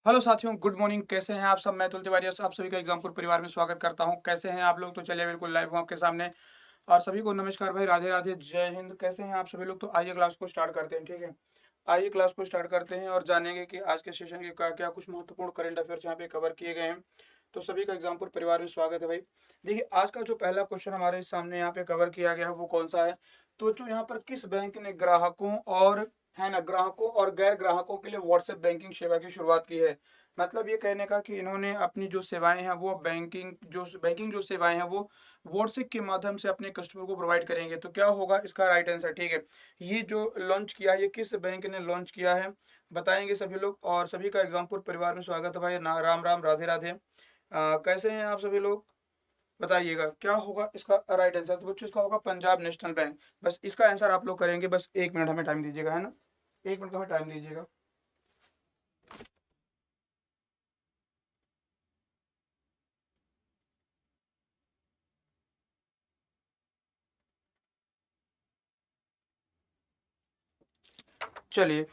Hello साथियों, good morning. कैसे हैं आप सब? मैं अतुल तिवारी आप सभी का एग्जामपुर परिवार में स्वागत करता हूं। कैसे हैं आप लोग? तो चलिए बिल्कुल लाइव हूं आपके सामने और सभी को नमस्कार भाई, राधे राधे, जय हिंद। कैसे हैं आप सभी लोग? तो आइए क्लास को स्टार्ट करते हैं, ठीक है। आइए क्लास को स्टार्ट करते हैं और जानेंगे कि आज के सेशन के क्या क्या कुछ महत्वपूर्ण करंट अफेयर्स यहाँ पे कवर किए गए हैं। तो सभी का एग्जामपुर परिवार में स्वागत है भाई। देखिए, आज का जो पहला क्वेश्चन हमारे सामने यहाँ पे कवर किया गया है वो कौन सा है? तो जो यहाँ पर किस बैंक ने ग्राहकों और है ना ग्राहकों और गैर ग्राहकों के लिए व्हाट्सएप बैंकिंग सेवा की शुरुआत की है? मतलब ये कहने का कि इन्होंने अपनी जो सेवाएं हैं वो बैंकिंग जो सेवाएं हैं वो व्हाट्सएप के माध्यम से अपने कस्टमर को प्रोवाइड करेंगे। तो क्या होगा इसका राइट आंसर? ठीक है, ये जो लॉन्च किया है ये किस बैंक ने लॉन्च किया है बताएंगे सभी लोग। और सभी का एग्जामपुर परिवार में स्वागत है भाई। राम राम, राधे राधे। कैसे हैं आप सभी लोग? बताइएगा क्या होगा इसका राइट आंसर। तो बच्चों इसका होगा पंजाब नेशनल बैंक। बस इसका आंसर आप लोग करेंगे। बस 1 मिनट हमें टाइम दीजिएगा, है ना। 1 मिनट हमें टाइम दीजिएगा। चलिए,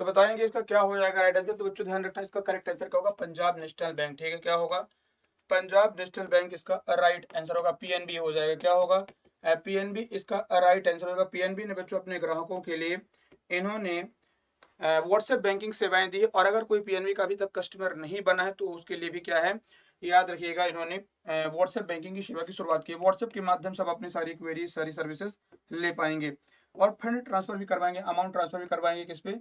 तो बताएंगे इसका क्या हो जाएगा राइट आंसर। तो बच्चों ध्यान रखना, इसका करेक्ट आंसर क्या होगा? Punjab national bank. ठीक है, क्या होगा? पंजाब नेशनल बैंक इसका राइट आंसर होगा। पीएनबी हो जाएगा। क्या होगा? पीएनबी इसका राइट आंसर होगा। पीएनबी ने बच्चों अपने ग्राहकों के लिए इन्होंने व्हाट्सएप बैंकिंग सेवाएं दी है। और अगर कोई पीएनबी का अभी तक कस्टमर नहीं बना है तो उसके लिए भी क्या है, याद रखिएगा, इन्होंने व्हाट्सएप बैंकिंग की सेवा की शुरुआत की है। व्हाट्सएप के माध्यम से आप अपनी सारी क्वेरी सारी सर्विसेज ले पाएंगे और फंड ट्रांसफर भी करवाएंगे, अमाउंट ट्रांसफर भी करवाएंगे। किस पे?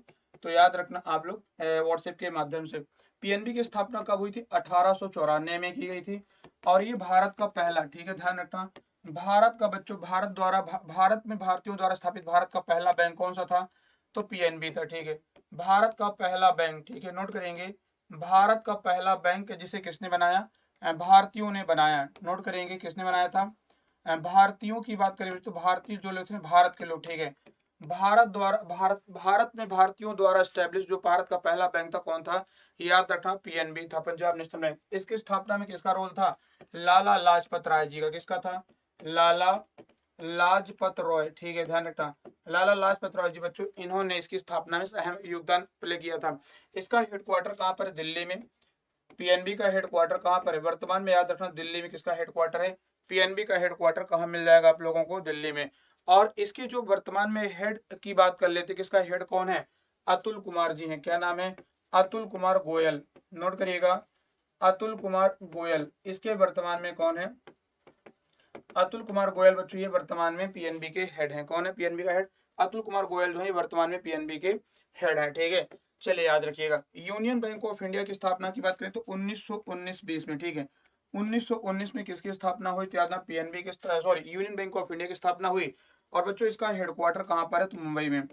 तो याद रखना आप लोग, व्हाट्सएप के माध्यम से। पीएनबी की स्थापना कब हुई थी? 1894 में की गई थी। और ये भारत का पहला, ठीक है ध्यान रखना, भारत का बच्चों, भारत में भारतीयों द्वारा स्थापित भारत का पहला बैंक कौन सा था? तो पीएनबी था। ठीक है, भारत का पहला बैंक। ठीक है, नोट करेंगे, भारत का पहला बैंक जिसे किसने बनाया? भारतीयों ने बनाया। नोट करेंगे किसने बनाया था? भारतीयों की बात करें तो भारतीय जो लोग थे, भारत के लोग। ठीक है, भारत में भारतीयों द्वारा स्टैब्लिश जो भारत का पहला बैंक था कौन था? याद रखना, पीएनबी था, पंजाब नेशनल बैंक। इसकी स्थापना में किसका रोल था? लाला लाजपत राय जी का। किसका था? लाला लाजपत रॉय। ठीक है, ध्यान रखना, लाला लाजपत राय जी बच्चों, इन्होंने इसकी स्थापना में अहम योगदान प्ले किया था। इसका हेडक्वार्टर कहाँ पर है? दिल्ली में। पीएनबी का हेडक्वार्टर कहाँ पर है वर्तमान में? याद रखना, दिल्ली में किसका हेडक्वार्टर है? पीएनबी का हेडक्वार्टर कहाँ मिल जाएगा आप लोगों को? दिल्ली में। और इसके जो वर्तमान में हेड की बात कर लेते, किसका हेड कौन है? अतुल कुमार जी हैं। क्या नाम है? अतुल कुमार गोयल। नोट करिएगा, अतुल कुमार गोयल इसके वर्तमान में कौन है? अतुल कुमार गोयल बच्चों ये वर्तमान में पीएनबी के हेड हैं। कौन है पीएनबी का हेड? अतुल कुमार गोयल जो है वर्तमान में पीएनबी के हेड है। ठीक है, चलिए याद रखिएगा। यूनियन बैंक ऑफ इंडिया की स्थापना की बात करें तो 1919-20 में। ठीक है, 1919 में किसकी स्थापना हुई? तो याद ना, पीएनबी के, sorry, union bank of India की स्थापना हुई। और बच्चों इसका हेडक्वार्टर कहाँ पर है? तो मुंबई में।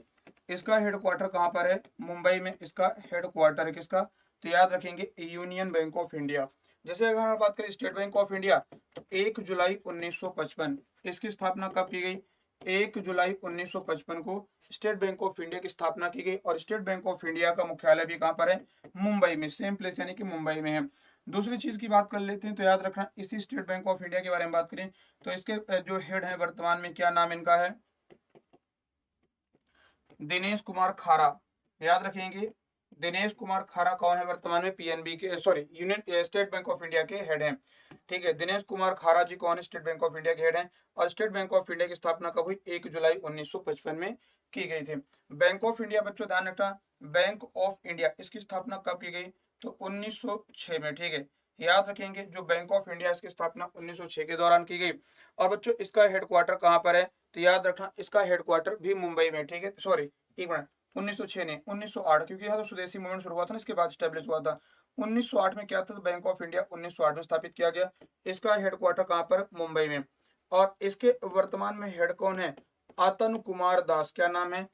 इसका हेडक्वार्टर कहाँ पर है? मुंबई में इसका हेडक्वार्टर है। किसका? तो याद रखेंगे, यूनियन बैंक ऑफ इंडिया। जैसे अगर हम बात करें स्टेट बैंक ऑफ इंडिया, तो 1 जुलाई 1955 इसकी स्थापना कब की गई? 1 जुलाई 1955 को स्टेट बैंक ऑफ इंडिया की स्थापना की गई। और स्टेट बैंक ऑफ इंडिया का मुख्यालय भी कहाँ पर है? मुंबई में, सेम प्लेस यानी कि मुंबई में है। दूसरी चीज की बात कर लेते हैं, तो याद रखना, इसी स्टेट बैंक ऑफ इंडिया के बारे में बात करें तो इसके जो हेड है वर्तमान में, क्या नाम इनका है? दिनेश कुमार खारा। याद रखेंगे, दिनेश कुमार खारा कौन है वर्तमान में? पीएनबी के, sorry, union state bank of India के हेड हैं। ठीक है, दिनेश कुमार खारा जी कौन है? स्टेट बैंक ऑफ इंडिया के हेड हैं। और स्टेट बैंक ऑफ इंडिया की स्थापना कब हुई? 1 जुलाई 1955 में की गई थी। बैंक ऑफ इंडिया बच्चों ध्यान रखना, बैंक ऑफ इंडिया इसकी स्थापना कब की गई? तो 1906 में। ठीक है, याद रखेंगे, जो बैंक ऑफ इंडिया इसकी स्थापना 1906 के दौरान की गई। और बच्चों इसका हेडक्वार्टर कहाँ पर है? तो याद रखना, इसका हेडक्वार्टर भी मुंबई में। ठीक है, सॉरी, एक मिनट, 1906 नहीं, 1908, क्योंकि यहाँ तो स्वदेशी मूवमेंट शुरू हुआ था ना, इसके बाद स्टेब्लिश हुआ था। 1908 में क्या था? तो बैंक ऑफ इंडिया 1908 में स्थापित किया गया। इसका हेडक्वार्टर कहाँ पर? मुंबई में। और इसके वर्तमान में हेड कौन है? आतन कुमार दास। क्या नाम है?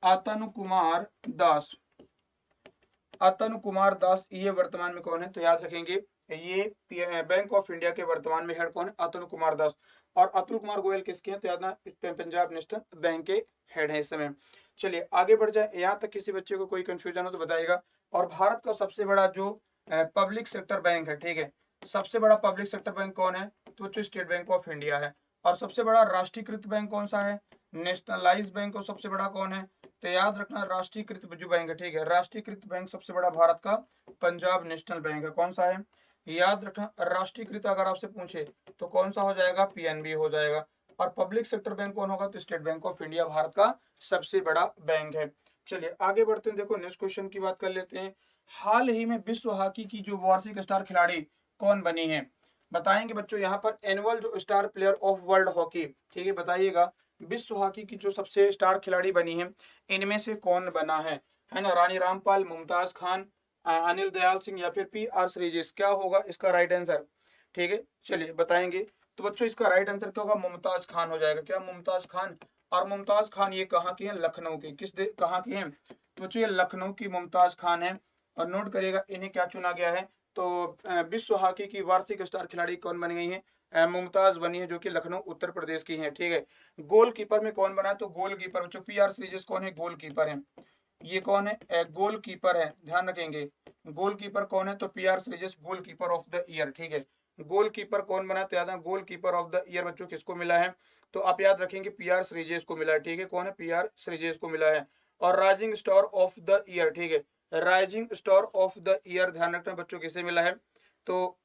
आतन कुमार दास। अतन कुमार दास ये वर्तमान में कौन है? तो याद रखेंगे, ये बैंक ऑफ इंडिया के वर्तमान में हेड कौन है? अतुल कुमार दास। और अतुल कुमार गोयल किसके हैं? तो याद ना, पंजाब नेशनल बैंक के हेड है इस समय। चलिए आगे बढ़ जाए। यहाँ तक किसी बच्चे को कोई कंफ्यूजन हो तो बताइएगा। और भारत का सबसे बड़ा जो पब्लिक सेक्टर बैंक है, ठीक है, सबसे बड़ा पब्लिक सेक्टर बैंक कौन है? तो स्टेट बैंक ऑफ इंडिया है। और सबसे बड़ा राष्ट्रीयकृत बैंक कौन सा है, नेशनलाइज बैंक, और सबसे बड़ा कौन है, तो याद रखना राष्ट्रीयकृत जो बैंक है, ठीक है, राष्ट्रीयकृत बैंक सबसे बड़ा भारत का पंजाब नेशनल बैंक है। कौन सा है, याद रखना राष्ट्रीयकृत अगर आपसे पूछे तो कौन सा हो जाएगा, पीएनबी हो जाएगा। और पब्लिक सेक्टर बैंक कौन होगा, तो state bank of India Bharat का सबसे बड़ा बैंक है। चलिए आगे बढ़ते हैं, देखो नेक्स्ट क्वेश्चन की बात कर लेते हैं। हाल ही में विश्व हॉकी की जो वार्षिक स्टार खिलाड़ी कौन बनी है, बताएंगे बच्चों यहाँ पर एनुअल जो star player of world hockey, ठीक है, बताइएगा विश्व हॉकी की जो सबसे स्टार खिलाड़ी बनी है इनमें से कौन बना है ना, रानी रामपाल, मुमताज खान, अनिल दयाल सिंह या फिर पी आर श्रीजेश, क्या होगा इसका राइट आंसर, ठीक है, चलिए बताएंगे। तो बच्चों इसका राइट आंसर क्या होगा, मुमताज खान हो जाएगा, क्या मुमताज खान। और मुमताज खान ये कहाँ की है, लखनऊ की, कहाँ की है, तो बच्चों ये लखनऊ की मुमताज खान है। और नोट करिएगा इन्हें क्या चुना गया है, तो विश्व हॉकी की वार्षिक स्टार खिलाड़ी कौन बन गई है, मुमताज बनी है, जो कि लखनऊ उत्तर प्रदेश की है, ठीक है। गोलकीपर में कौन बना है, तो गोलकीपर बच्चों पी आर श्रीजेश कौन है, गोलकीपर है, ये कौन है, गोलकीपर है, ध्यान रखेंगे गोलकीपर कौन है, तो P R Sreejesh goalkeeper of the year, ठीक है। गोलकीपर कौन बना, तो याद है गोलकीपर ऑफ द ईयर बच्चों किसको मिला है, तो आप याद रखेंगे पी आर श्रीजेश को मिला है, ठीक है, कौन है, पी आर श्रीजेश को मिला है। और rising star of the year, ठीक है, rising star of the year ध्यान रखना बच्चों किसे मिला है, तो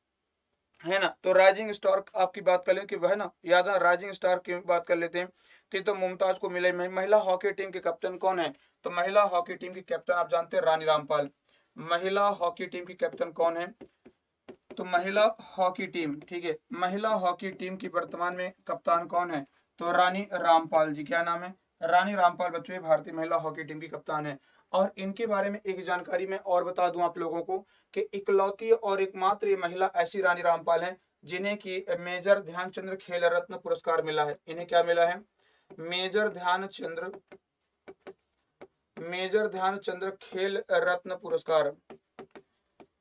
है ना, तो राइजिंग स्टार आपकी बात कर ले कि वह ना, याद है राइजिंग स्टार की बात कर लेते हैं, तो मुमताज को मिले। महिला हॉकी टीम के कैप्टन कौन है, तो महिला हॉकी टीम की कैप्टन आप जानते हैं रानी रामपाल। महिला हॉकी टीम की कैप्टन कौन है, तो महिला हॉकी टीम, ठीक है, महिला हॉकी टीम की वर्तमान में कप्तान कौन है, तो रानी रामपाल जी, क्या नाम है, रानी रामपाल बच्चों ये भारतीय महिला हॉकी टीम की कप्तान है। और इनके बारे में एक जानकारी मैं और बता दूं आप लोगों को कि इकलौती और एकमात्र ये महिला ऐसी रानी रामपाल हैं जिन्हें की मेजर ध्यानचंद्र खेल रत्न पुरस्कार मिला है। इन्हें क्या मिला है, मेजर ध्यानचंद्र खेल रत्न पुरस्कार,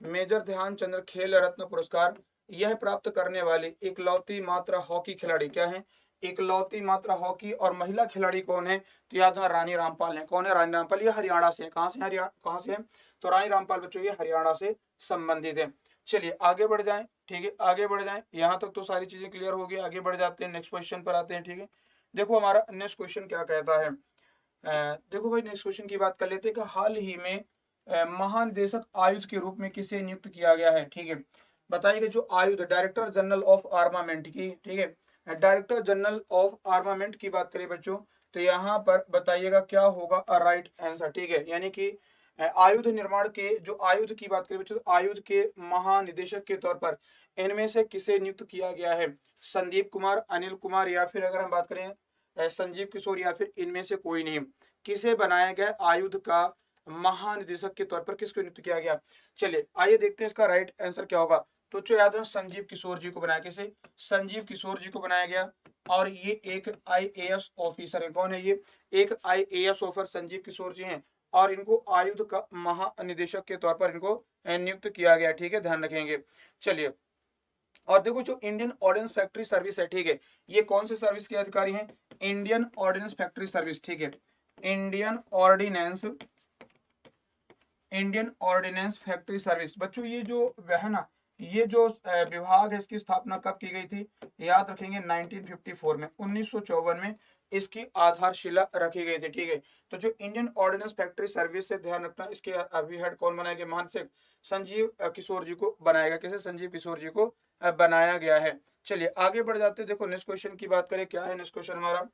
मेजर ध्यानचंद्र खेल रत्न पुरस्कार यह प्राप्त करने वाली इकलौती मात्र हॉकी खिलाड़ी क्या है, इकलौती मात्र हॉकी और महिला खिलाड़ी कौन है, तो याद है रानी रामपाल है। कौन है, रानी रामपाल, ये हरियाणा से है, कहाँ से, कहाँ से है, तो रानी रामपाल बच्चों ये हरियाणा से संबंधित है। चलिए आगे बढ़ जाएं, ठीक है, आगे बढ़ जाएं, यहाँ तक तो सारी चीजें क्लियर हो गई, आगे बढ़ जाते हैं, नेक्स्ट क्वेश्चन पर आते हैं, ठीक है। देखो हमारा नेक्स्ट क्वेश्चन क्या कहता है, देखो भाई नेक्स्ट क्वेश्चन की बात कर लेते हैं कि हाल ही में महानिदेशक आयुध के रूप में किसे नियुक्त किया गया है, ठीक है, बताइए जो आयुध डायरेक्टर जनरल ऑफ आर्मामेंट की, ठीक है, डायरेक्टर जनरल ऑफ आर्मामेंट की बात करें बच्चों, तो यहाँ पर बताइएगा क्या होगा राइट आंसर, ठीक है, यानी कि आयुध निर्माण के जो आयुध की बात करें बच्चों, आयुध के महानिदेशक के तौर पर इनमें से किसे नियुक्त किया गया है, संदीप कुमार, अनिल कुमार, या फिर अगर हम बात करें संजीव किशोर, या फिर इनमें से कोई नहीं, किसे बनाया गया आयुध का महानिदेशक के तौर पर, किसको नियुक्त किया गया। चलिए आइए देखते हैं इसका राइट आंसर क्या होगा, तो जो याद है संजीव किशोर जी को बनाया, किसे, संजीव किशोर जी को बनाया गया। और ये एक आईएएस ऑफिसर है, कौन है ये, एक आईएएस ऑफिसर संजीव किशोर जी हैं, और इनको आयुध का महानिदेशक के तौर पर इनको नियुक्त किया गया, ठीक है, ध्यान रखेंगे। चलिए और देखो जो इंडियन ऑर्डिनेंस फैक्ट्री सर्विस है, ठीक है, ये कौन से सर्विस के अधिकारी हैं, इंडियन ऑर्डिनेंस फैक्ट्री सर्विस, ठीक है, इंडियन ऑर्डिनेंस फैक्ट्री सर्विस बच्चों, ये जो है ना, ये जो विभाग है इसकी स्थापना कब की गई थी, याद रखेंगे 1954 में, 1954 में इसकी आधारशिला रखी गई थी, ठीक है। तो जो इंडियन ऑर्डिनेंस फैक्ट्री सर्विस से ध्यान रखना, इसके अभी हेड कौन बनाया गया, महानिदेशक संजीव किशोर जी को बनाया गया, किसे, संजीव किशोर जी को बनाया गया है। चलिए आगे बढ़ जाते हैं, देखो नेक्स्ट क्वेश्चन की बात करें, क्या है नेक्स्ट क्वेश्चन हमारा,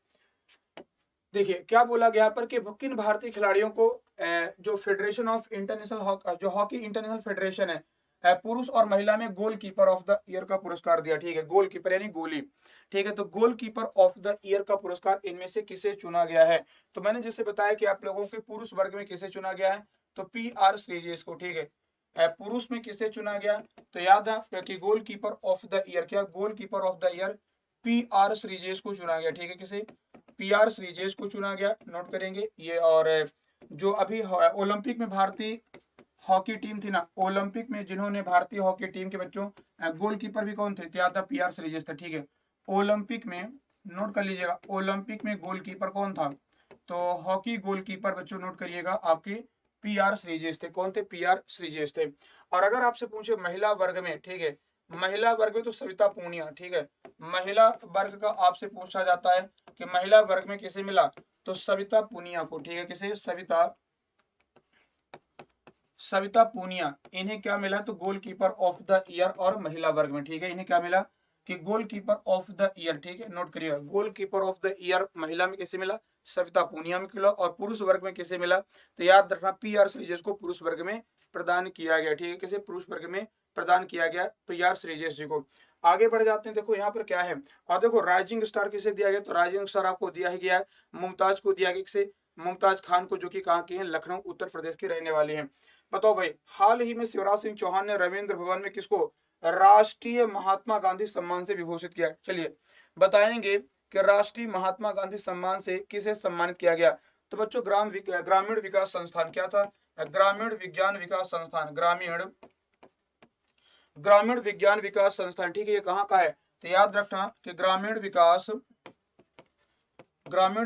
देखिए क्या बोला गया पर कि किन भारतीय खिलाड़ियों को जो फेडरेशन ऑफ इंटरनेशनल जो हॉकी इंटरनेशनल फेडरेशन है पुरुष और महिला में गोलकीपर ऑफ द ईयर का पुरस्कार दिया, ठीक है, गोलकीपर यानी गोली, ठीक है, तो गोलकीपर ऑफ द ईयर का पुरस्कार इनमें से किसे चुना गया है, तो मैंने जैसे बताया कि आप लोगों के पुरुष वर्ग में किसे चुना गया है, तो पी आर श्रीजेश को, ठीक है, पुरुष में किसे चुना गया, तो याद है कि गोलकीपर ऑफ द ईयर, क्या goalkeeper of the year P R Sreejesh को चुना गया, ठीक है, किसे, पी आर श्रीजेश को चुना गया, नोट करेंगे ये। और जो अभी ओलंपिक में भारतीय हॉकी टीम थी ना, ओलंपिक में जिन्होंने भारतीय हॉकी टीम के बच्चों गोलकीपर भी कौन थे, याद था पी आर श्रीजेश था, ठीक है, ओलंपिक में नोट कर लीजिएगा, ओलंपिक में गोलकीपर कौन था, तो हॉकी गोलकीपर बच्चों नोट करिएगा आपके पी आर श्रीजेश थे, कौन थे, पी आर श्रीजेश थे। और अगर आपसे पूछे महिला वर्ग में, ठीक है, महिला वर्ग में तो सविता पूनिया, ठीक है। महिला वर्ग का आपसे पूछा जाता है कि महिला वर्ग में किसे मिला, तो सविता पूनिया को, ठीक है। किसे, सविता पूनिया, इन्हें क्या मिला, तो गोलकीपर ऑफ द ईयर और महिला वर्ग में, ठीक है। इन्हें क्या मिला कि गोलकीपर ऑफ द ईयर, ठीक है, नोट करिएगा। गोलकीपर ऑफ द ईयर महिला में किसे मिला, सविता पूनिया में मिला। और पुरुष वर्ग में किसे मिला, तो याद रखना PR श्रीजेश को पुरुष वर्ग में प्रदान किया गया, ठीक है। किसे, पुरुष वर्ग में प्रदान किया गया, PR श्रीजेश जी को। आगे बढ़ जाते हैं, देखो यहाँ पर क्या है। और देखो राइजिंग स्टार किसे दिया गया, तो राइजिंग स्टार आपको दिया ही गया है, मुमताज को दिया गया। किसे, मुमताज खान को, जो कि कहाँ की है, लखनऊ उत्तर प्रदेश की रहने वाली है। बताओ भाई, हाल ही में शिवराज सिंह चौहान ने रविंद्र भवन में किसको राष्ट्रीय महात्मा गांधी सम्मान से विभूषित किया, चलिए बताएंगे कि राष्ट्रीय महात्मा गांधी सम्मान से किसे सम्मानित किया गया। तो बच्चों ग्रामीण विकास संस्थान, क्या था, ग्रामीण विज्ञान विकास संस्थान, ग्रामीण विज्ञान विकास संस्थान, ठीक है। ये कहाँ का है, तो याद रखना कि ग्रामीण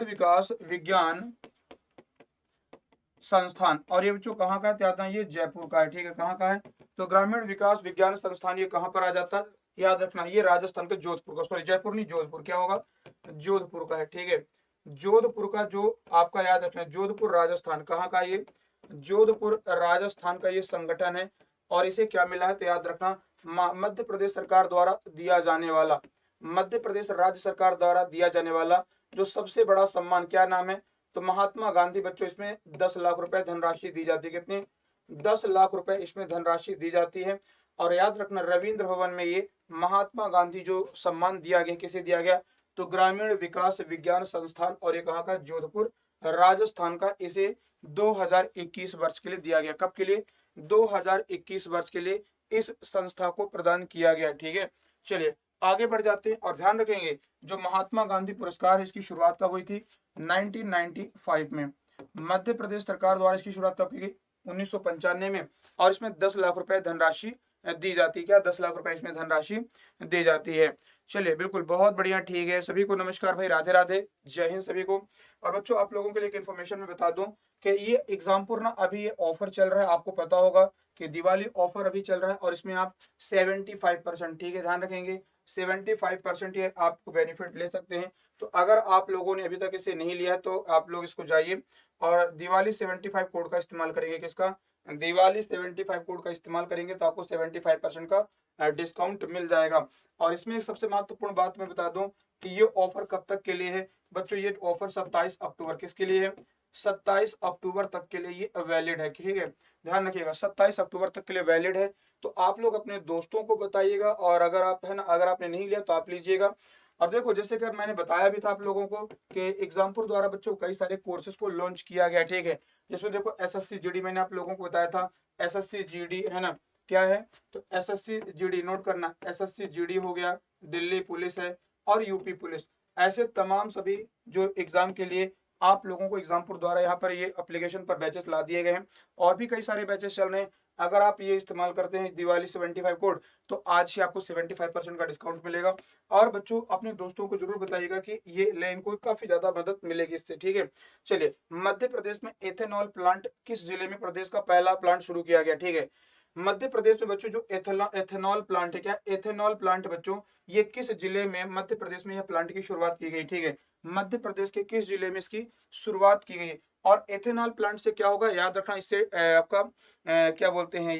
विकास विज्ञान संस्थान, और ये बच्चों कहाँ का है, आता है ये जयपुर का है, ठीक है। कहाँ का है, तो ग्रामीण विकास विज्ञान संस्थान ये कहाँ पर आ जाता है, याद रखना ये राजस्थान के जोधपुर का, सॉरी जयपुर नहीं, जोधपुर, क्या होगा, जोधपुर का है, ठीक है। जोधपुर का जो आपका याद रखना, जोधपुर राजस्थान, कहाँ का ये, जोधपुर राजस्थान का ये संगठन है। और इसे क्या मिला है, तो याद रखना मध्य प्रदेश सरकार द्वारा दिया जाने वाला, मध्य प्रदेश राज्य सरकार द्वारा दिया जाने वाला जो सबसे बड़ा सम्मान, क्या नाम है, तो महात्मा गांधी। बच्चों इसमें 10 लाख रुपए धनराशि दी जाती है, कितनी, 10 लाख रुपए इसमें धनराशि दी जाती है। और याद रखना रविंद्र भवन में ये महात्मा गांधी जो सम्मान दिया गया, किसे दिया गया, तो ग्रामीण विकास विज्ञान संस्थान, और ये कहाँ का, जोधपुर राजस्थान का। इसे 2021 वर्ष के लिए दिया गया, कब के लिए, 2021 वर्ष के लिए इस संस्था को प्रदान किया गया, ठीक है। चलिए आगे बढ़ जाते हैं, और ध्यान रखेंगे जो महात्मा गांधी पुरस्कार है इसकी शुरुआत कब हुई थी, 1995 में। मध्य प्रदेश सरकार द्वारा इसकी शुरुआत कब की गई, 1995 में। और इसमें 10 लाख रुपए धनराशि दी जाती है, क्या, 10 लाख रुपए इसमें धनराशि दी जाती है। चलिए बिल्कुल, बहुत बढ़िया, ठीक है। सभी को नमस्कार भाई, राधे राधे, जय हिंद सभी को। और बच्चों आप लोगों के लिए एक इन्फॉर्मेशन मैं बता दूं कि ये एग्जामपुर ना अभी ये ऑफर चल रहा है, आपको पता होगा कि दिवाली ऑफर अभी चल रहा है, और इसमें आप 75%, ठीक है, ध्यान रखेंगे 75% ये आपको बेनिफिट ले सकते हैं। तो अगर आप लोगों ने अभी तक इसे नहीं लिया तो आप लोग इसको जाइए और दिवाली 75 कोड का इस्तेमाल करेंगे, किसका, दिवाली 75 कोड का इस्तेमाल करेंगे तो आपको 75% का डिस्काउंट मिल जाएगा। और इसमें सबसे महत्वपूर्ण बात मैं बता दूं कि ये ऑफर कब तक के लिए है बच्चों, ये ऑफर 27 अक्टूबर किसके लिए है, 27 अक्टूबर तक के लिए ये वैलिड है, ठीक है। ध्यान रखिएगा 27 अक्टूबर तक के लिए वैलिड है। तो आप लोग अपने दोस्तों को बताइएगा, और अगर आप है ना, अगर आपने नहीं लिया तो आप लीजिएगा। अब देखो जैसे कि मैंने बताया भी था आप लोगों को कि एग्जामपुर द्वारा बच्चों कई सारे कोर्सेज को लॉन्च किया गया, ठीक है। जिसमें देखो SSC GD मैंने आप लोगों को बताया था, SSC GD है ना, क्या है, तो SSC GD नोट करना, SSC GD हो गया, दिल्ली पुलिस है, और यूपी पुलिस, ऐसे तमाम सभी जो एग्जाम के लिए आप लोगों को एग्जामपुर द्वारा यहाँ पर ये एप्लीकेशन पर बैचेस ला दिए गए हैं। और भी कई सारे बैचेस चल रहे हैं, अगर आप ये इस्तेमाल करते हैं दिवाली 75 कोड तो आज ही आपको 75% का डिस्काउंट मिलेगा। और बच्चों अपने दोस्तों को जरूर बताइएगा कि ये ले, इनको काफी ज्यादा मदद मिलेगी इससे, ठीक है। चलिए मध्य प्रदेश में एथेनॉल प्लांट किस जिले में प्रदेश का पहला प्लांट शुरू किया गया, ठीक है। मध्य प्रदेश में बच्चों जो एथेनॉल प्लांट है, क्या एथेनॉल प्लांट बच्चों ये किस जिले में मध्य प्रदेश में यह प्लांट की शुरुआत की गई, ठीक है। मध्य प्रदेश के किस जिले में इसकी शुरुआत की गई। और एथेनॉल प्लांट से क्या होगा, याद रखना, इससे आपका क्या बोलते हैं,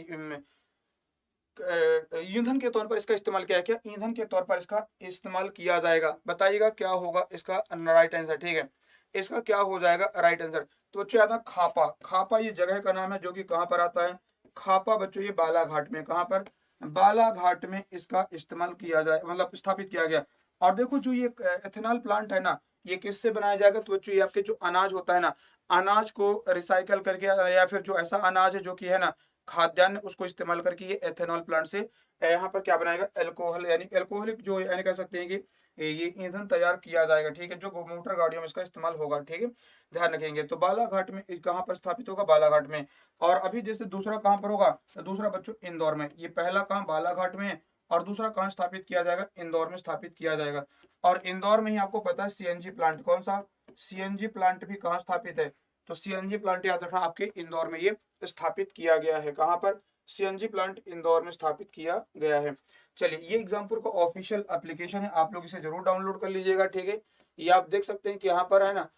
ईंधन के तौर पर इसका इस्तेमाल किया, क्या ईंधन के तौर पर इसका इस्तेमाल किया जाएगा। बताइएगा क्या होगा इसका राइट आंसर, ठीक है। इसका क्या हो जाएगा राइट आंसर, तो बच्चों याद है खापा, खापा ये जगह का नाम है जो कि कहाँ पर आता है, खापा बच्चों ये बालाघाट में, कहाँ पर, बालाघाट में इसका इस्तेमाल किया जाए, मतलब स्थापित किया गया। और देखो जो ये एथेनॉल प्लांट है ना, ये किससे बनाया जाएगा, तो बच्चों ये आपके जो अनाज होता है ना, अनाज को रिसाइकल करके, या फिर जो ऐसा अनाज है जो कि है ना खाद्यान्न, उसको इस्तेमाल करके ये एथेनॉल प्लांट से यहाँ पर क्या बनाएगा, अल्कोहल, यानी अल्कोहलिक जो यानी कह सकते हैं कि ये ईंधन तैयार किया जाएगा, ठीक है, जो मोटर गाड़ियों में इसका इस्तेमाल होगा, ठीक है। ध्यान रखेंगे। तो बालाघाट में कहाँ पर स्थापित होगा, बालाघाट में। और अभी जैसे दूसरा कहाँ पर होगा, तो दूसरा बच्चों इंदौर में, ये पहला कहाँ बालाघाट में है, और दूसरा कहाँ स्थापित किया जाएगा, इंदौर में स्थापित किया जाएगा। और इंदौर में ही आपको पता है CNG प्लांट, कौन सा, CNG प्लांट भी कहाँ स्थापित है, तो CNG प्लांट याद रखना आपके इंदौर में ये स्थापित किया गया है, कहाँ पर, सीएनजी प्लांट इंदौर में स्थापित किया गया है। चलिए, ये एग्जामपुर का ऑफिशियल एप्लीकेशन है, आप लोग इसे जरूर डाउनलोड कर लीजिएगा। ठीक है, ये आप देख सकते हैं कि यहाँ पर है ना,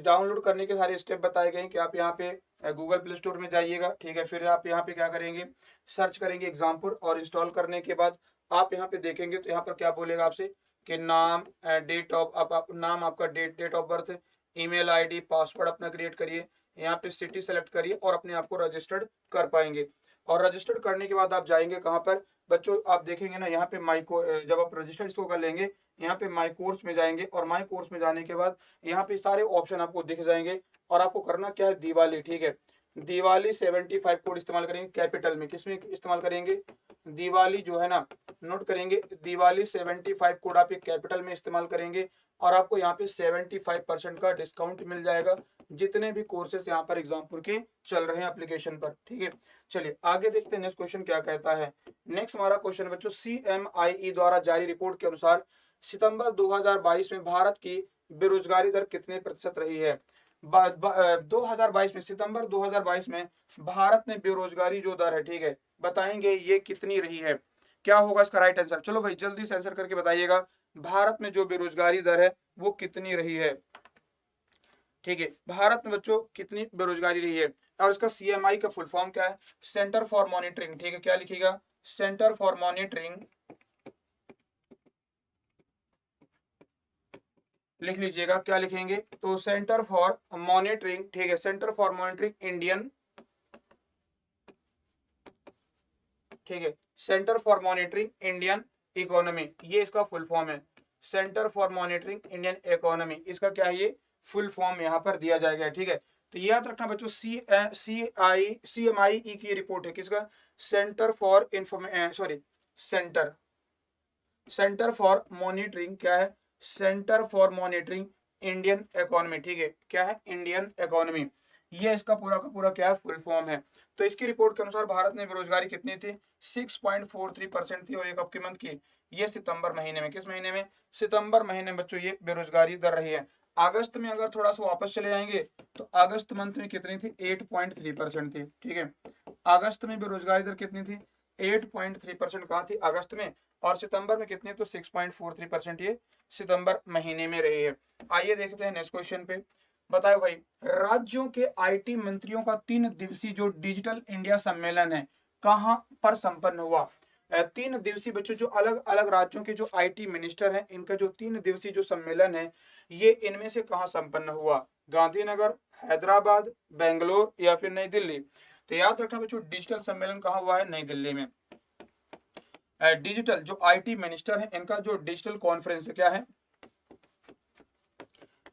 डाउनलोड करने के सारे स्टेप बताए गए हैं कि आप यहाँ पे गूगल प्ले स्टोर में जाइएगा। ठीक है, फिर आप यहाँ पे क्या करेंगे, सर्च करेंगे एग्जामपुर, और इंस्टॉल करने के बाद आप यहाँ पे देखेंगे तो यहाँ पर क्या बोलेगा आपसे कि नाम, डेट ऑफ आप नाम, आपका date of birth, email ID, password अपना क्रिएट करिए, यहाँ पे सिटी सेलेक्ट करिए और अपने आप को रजिस्टर्ड कर पाएंगे। और रजिस्टर्ड करने के बाद आप जाएंगे कहाँ पर बच्चों, आप देखेंगे ना यहाँ पे माई को, जब आप रजिस्टर्ड इसको कर लेंगे, यहाँ पे माई कोर्स में जाएंगे, और माई कोर्स में जाने के बाद यहाँ पे सारे ऑप्शन आपको दिख जाएंगे। और आपको करना क्या है, दिवाली, ठीक है, दिवाली 75 कोड इस्तेमाल करेंगे कैपिटल में। किसमें इस्तेमाल करेंगे, दिवाली जो है ना, नोट करेंगे, दिवाली 75 कोड आप कैपिटल में इस्तेमाल करेंगे, और आपको यहाँ पे 75% का डिस्काउंट मिल जाएगा जितने भी कोर्सेस यहाँ पर एग्जामपुर के चल रहे हैं एप्लीकेशन पर। ठीक है, चलिए आगे देखते हैं नेक्स्ट क्वेश्चन क्या कहता है। नेक्स्ट हमारा क्वेश्चन बच्चों, CMIE द्वारा जारी रिपोर्ट के अनुसार सितंबर 2022 में भारत की बेरोजगारी दर कितने प्रतिशत रही है। 2022 में, सितंबर 2022 में भारत में बेरोजगारी जो दर है, ठीक है, बताएंगे ये कितनी रही है, क्या होगा इसका राइट आंसर। चलो भाई जल्दी से आंसर करके बताइएगा, भारत में जो बेरोजगारी दर है वो कितनी रही है। ठीक है, भारत में बच्चों कितनी बेरोजगारी रही है, और इसका CMI का फुल फॉर्म क्या है, सेंटर फॉर मॉनिटरिंग। ठीक है, क्या लिखिएगा, सेंटर फॉर मॉनिटरिंग, लिख लीजिएगा, क्या लिखेंगे, तो सेंटर फॉर मॉनिटरिंग, ठीक है, सेंटर फॉर मॉनिटरिंग इंडियन, ठीक है, centre for monitoring Indian economy, ये इसका फुल फॉर्म है, centre for monitoring Indian economy, इसका क्या है, ये फुल फॉर्म यहाँ पर दिया जाएगा। ठीक है, तो याद रखना बच्चों, CMIE की रिपोर्ट है, किसका, centre for centre for monitoring, क्या है, centre for monitoring Indian economy. ठीक है, क्या है, इंडियन इकोनॉमी, ये इसका पूरा का पूरा क्या है, फुल फॉर्म है। तो इसकी रिपोर्ट के अनुसार भारत में बेरोजगारी कितनी थी, 6.43% थी, और एक आपकी मंथ की, ये सितंबर महीने में, किस महीने में, सितंबर महीने में बच्चों ये बेरोजगारी दर रही है। अगस्त में अगर थोड़ा सा वापस चले जाएंगे तो अगस्त मंथ में कितनी थी, 8.3% थी। ठीक है, अगस्त में बेरोजगारी दर कितनी थी, 8.3% कहाँ थी, अगस्त में, और सितंबर में कितनी, तो 6.43% ये सितंबर महीने में रही है। आइए देखते हैं नेक्स्ट क्वेश्चन पे, बताओ भाई, राज्यों के IT मंत्रियों का 3 दिवसीय जो डिजिटल इंडिया सम्मेलन है कहां पर संपन्न हुआ। 3 दिवसीय बच्चों, जो अलग अलग राज्यों के जो IT मिनिस्टर हैं, इनका जो 3 दिवसीय जो सम्मेलन है, ये इनमें से कहां संपन्न हुआ, गांधीनगर, हैदराबाद, बेंगलोर, या फिर नई दिल्ली। तो याद रखना बच्चों, डिजिटल सम्मेलन कहां हुआ है, नई दिल्ली में। डिजिटल जो IT मिनिस्टर है, इनका जो डिजिटल कॉन्फ्रेंस है, क्या है,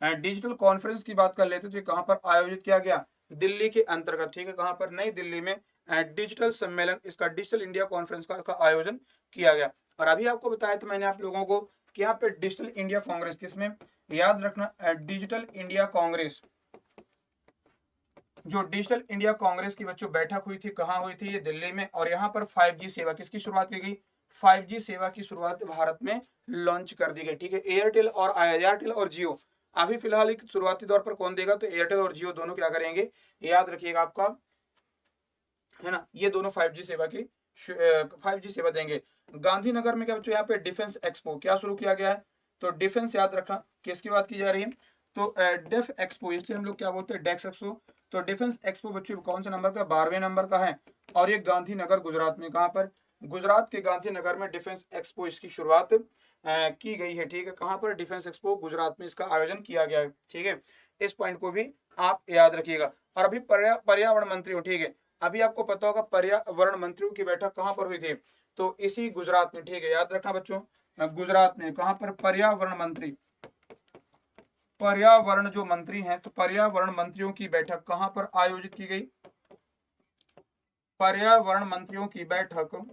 डिजिटल कॉन्फ्रेंस की बात कर लेते तो कहां पर आयोजित किया गया, दिल्ली के अंतर्गत। ठीक है, कहां पर, नई दिल्ली में डिजिटल सम्मेलन, इसका डिजिटल इंडिया कॉन्फ्रेंस का आयोजन किया गया। और अभी आपको बताया था मैंने आप लोगों को कि यहाँ पे डिजिटल इंडिया कांग्रेस, किसमें, याद रखना, डिजिटल इंडिया कांग्रेस, जो डिजिटल इंडिया कांग्रेस की बच्चों बैठक हुई थी, कहां हुई थी, ये दिल्ली में। और यहाँ पर 5G सेवा किसकी शुरुआत की गई, 5G सेवा की शुरुआत भारत में लॉन्च कर दी गई। ठीक है, एयरटेल और जियो, अभी फिलहाल एक शुरुआती दौर पर कौन देगा, तो एयरटेल और जियो दोनों क्या करेंगे, याद रखिएगा आपका, है ना, ये दोनों 5G सेवा देंगे। गांधीनगर में क्या बच्चों, यहाँ पे डिफेंस एक्सपो क्या शुरू किया गया है, तो डिफेंस, याद रखना किसकी बात की जा रही है, तो डेफ एक्सपो, इसे हम लोग क्या बोलते हैं, डेक्स एक्सपो। तो डिफेंस एक्सपो बच्चों कौन सा नंबर का, 12वें नंबर का है, और ये गांधीनगर गुजरात में, कहां पर, गुजरात के गांधीनगर में डिफेंस एक्सपो इसकी शुरुआत की गई है। ठीक है, कहां पर, डिफेंस एक्सपो गुजरात में इसका आयोजन किया गया है। ठीक है, इस पॉइंट को भी आप याद रखिएगा। और अभी पर्यावरण मंत्री, ठीक है, अभी आपको पता होगा पर्यावरण मंत्रियों की बैठक कहां पर हुई थी, तो इसी गुजरात में। ठीक है, याद रखना बच्चों, गुजरात में, कहां पर, पर्यावरण मंत्री, पर्यावरण जो मंत्री हैं, तो पर्यावरण मंत्रियों की बैठक कहां पर आयोजित की गई, पर्यावरण मंत्रियों की बैठक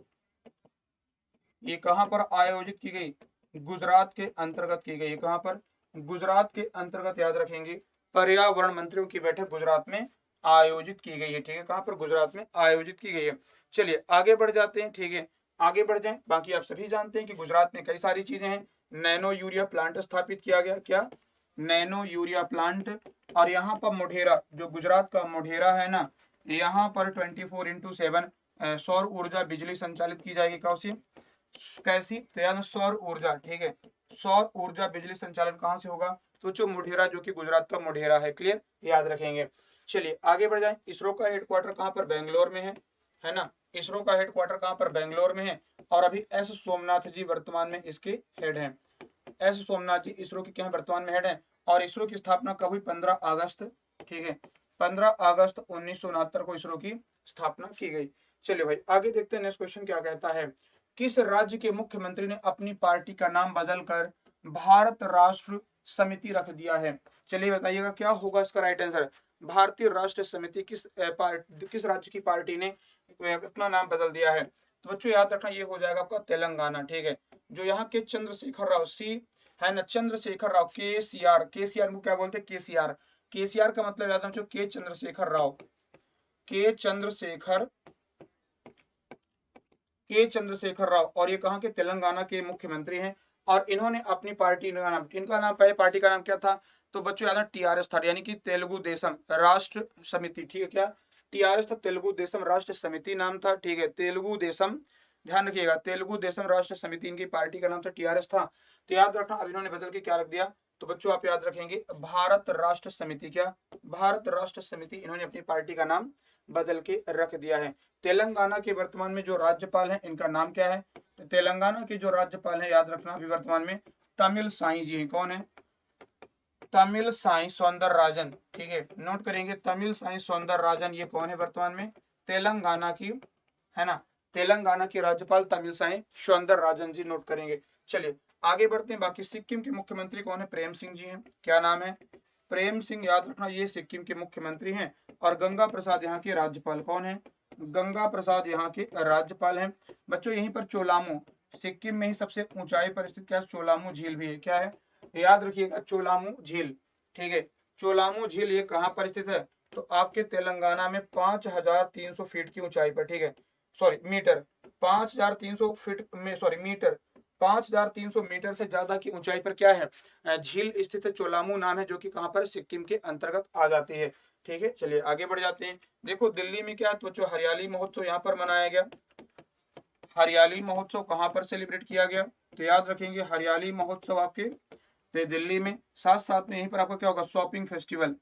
ये कहां पर आयोजित की गई, गुजरात के अंतर्गत की गई। कहां पर, गुजरात के अंतर्गत, याद रखेंगे, पर्यावरण मंत्रियों की बैठक गुजरात में आयोजित की गई है। ठीक है, कहां पर, गुजरात में आयोजित की गई है। चलिए आगे बढ़ जाते हैं। ठीक है, आगे बढ़ जाएं। बाकी आप सभी जानते हैं कि गुजरात में कई सारी चीजें हैं। नैनो यूरिया प्लांट स्थापित किया गया, क्या, नैनो यूरिया प्लांट। और यहाँ पर मोढेरा, जो गुजरात का मोढेरा है ना, यहाँ पर 24/7 सौर ऊर्जा बिजली संचालित की जाएगी। कौन कैसी? तो यानी सौर ऊर्जा, ठीक है, सौर ऊर्जा बिजली संचालन कहाँ से होगा? तो जो मोढेरा, जो कि गुजरात का मोढेरा है। क्लियर, याद रखेंगे। चलिए आगे बढ़ जाए। इसरो का हेडक्वार्टर कहाँ पर? बेंगलोर में है ना। इसरो का हेडक्वार्टर कहाँ पर? बेंगलोर में है। और अभी एस सोमनाथ जी वर्तमान में इसके हेड हैं। एस सोमनाथ जी इसरो के क्या है? वर्तमान में हेड हैं। और इसरो की स्थापना कब हुई? 15 अगस्त, ठीक है, 15 अगस्त 1969 को इसरो की स्थापना की गई। चलिए भाई आगे देखते हैं। नेक्स्ट क्वेश्चन क्या कहता है? किस राज्य के मुख्यमंत्री ने अपनी पार्टी का नाम बदलकर भारत राष्ट्र समिति रख दिया है? चलिए बताइएगा क्या होगा इसका राइट आंसर। भारतीय राष्ट्र समिति किस राज्य की पार्टी ने अपना नाम बदल दिया है? तो बच्चों याद रखना ये हो जाएगा आपका तेलंगाना, ठीक है। जो यहाँ के चंद्रशेखर राव सी है ना, चंद्रशेखर राव, केसीआर, केसीआर को क्या बोलते हैं? केसीआर। केसीआर का मतलब याद रखो के चंद्रशेखर राव, के चंद्रशेखर राव। और ये कहाँ के? तेलंगाना के मुख्यमंत्री हैं। और इन्होंने अपनी पार्टी का नाम, इनका नाम, पहले पार्टी का नाम क्या था? तो बच्चों याद है टीआरएस था, यानी कि तेलुगु देशम राष्ट्र समिति, ठीक है। क्या टीआरएस था? तेलुगु देशम राष्ट्र समिति नाम था, ठीक है, तेलुगु देशम, ध्यान रखिएगा, तेलुगु देशम राष्ट्र समिति इनकी पार्टी का नाम था, टीआरएस था। तो याद रखना अब इन्होंने बदल के क्या रख दिया? तो बच्चों आप याद रखेंगे भारत राष्ट्र समिति। क्या? भारत राष्ट्र समिति इन्होंने अपनी पार्टी का नाम बदल के रख दिया है। तेलंगाना के वर्तमान में जो राज्यपाल हैं इनका नाम क्या है? तेलंगाना के जो राज्यपाल हैं याद रखना अभी वर्तमान में तमिल साई जी हैं। कौन है? तमिल साई सौंदरराजन, ठीक है, नोट करेंगे तमिल साई सौंदरराजन। ये कौन है वर्तमान में? तेलंगाना की, है ना, तेलंगाना के राज्यपाल तमिल साई सौंदरराजन जी, नोट करेंगे। चलिए आगे बढ़ते हैं। बाकी सिक्किम के मुख्यमंत्री कौन है? प्रेम सिंह जी हैं। क्या नाम है? प्रेम सिंह, याद रखना ये सिक्किम के मुख्यमंत्री हैं। और गंगा प्रसाद यहाँ के राज्यपाल। कौन है? गंगा प्रसाद यहाँ के राज्यपाल हैं। बच्चों यहीं पर चोलामू, सिक्किम में ही सबसे ऊंचाई पर स्थित क्या? चोलामू झील भी है। क्या है? याद रखिएगा चोलामू झील, ठीक है। चोलामू झील ये कहाँ पर स्थित है? तो आपके तेलंगाना में 5300 फीट की ऊंचाई पर, ठीक है, सॉरी मीटर, 5300 फीट में, सॉरी मीटर, 5300 मीटर से ज्यादा की ऊंचाई पर क्या है? झील स्थित है, चोलामू नाम है, जो कि कहाँ पर? सिक्किम के अंतर्गत आ जाती है, ठीक है। चलिए आगे बढ़ जाते हैं। देखो दिल्ली में क्या, तो जो हरियाली महोत्सव यहाँ पर मनाया गया। हरियाली महोत्सव कहाँ पर सेलिब्रेट किया गया? तो याद रखेंगे हरियाली महोत्सव आपके दिल्ली में। साथ साथ में यहीं पर आपका क्या होगा? Shopping festival.